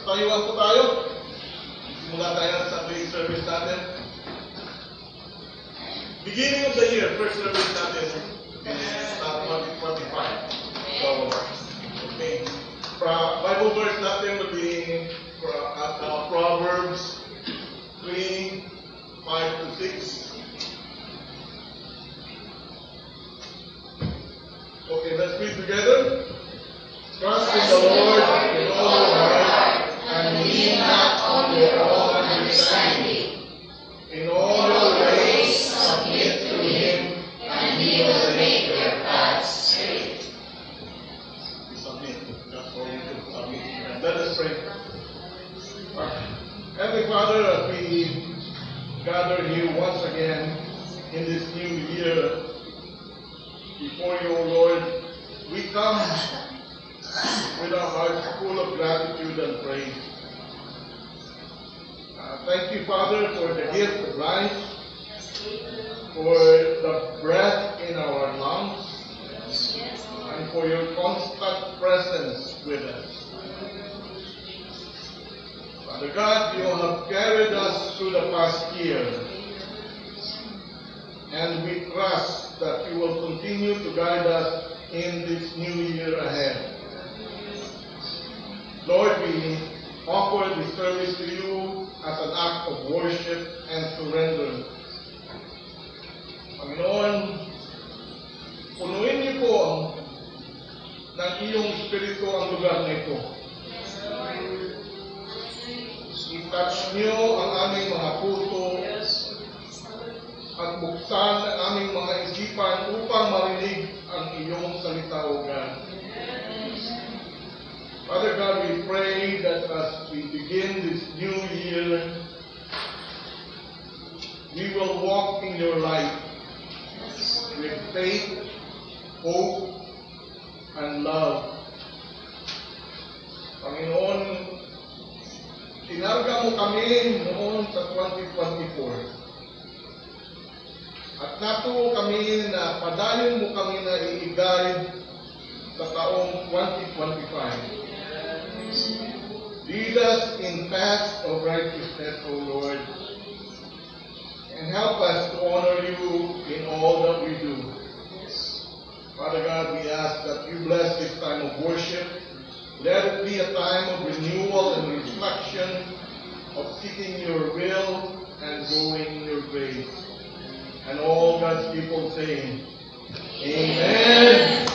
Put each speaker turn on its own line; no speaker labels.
Tayuan po tayo. Simula tayo sa Sunday service natin. Beginning of the year, first service natin is 2025. So, okay. Bible verse natin will be Proverbs 3, 5 to 6. Okay, let's read together. Trust in the Lord with all your heart, and lean not on your own understanding. In all your ways submit to Him, and He will make your paths straight. Submit. That's all you do. Submit. And let us pray. Heavenly Father, as we gather here once again in this new year before you, O Lord, we come with our hearts full of gratitude and praise. Thank you, Father, for the gift of life, for the breath in our lungs, and for your constant presence with us. Father God, you have carried us through the past year, and we trust that you will continue to guide us in this new year ahead. Lord, we offer this service to you as an act of worship and surrender. Panginoon, punuin niyo po ng iyong Espiritu ang lugar na ito. I-touch niyo ang aming mga puso at buksan ang aming mga isipan upang marinig ang iyong salita, O God. Father God, we pray that as we begin this new year, we will walk in your light with faith, hope, and love. Panginoon, tinarga mo kami noon sa 2024. At natuo kami na padayon mo kami na i-guide sa taong 2025. Lead us in paths of righteousness, O Lord, and help us to honor you in all that we do. Father God, we ask that you bless this time of worship. Let it be a time of renewal and reflection, of seeking your will and going your grace. And all God's people saying, Amen.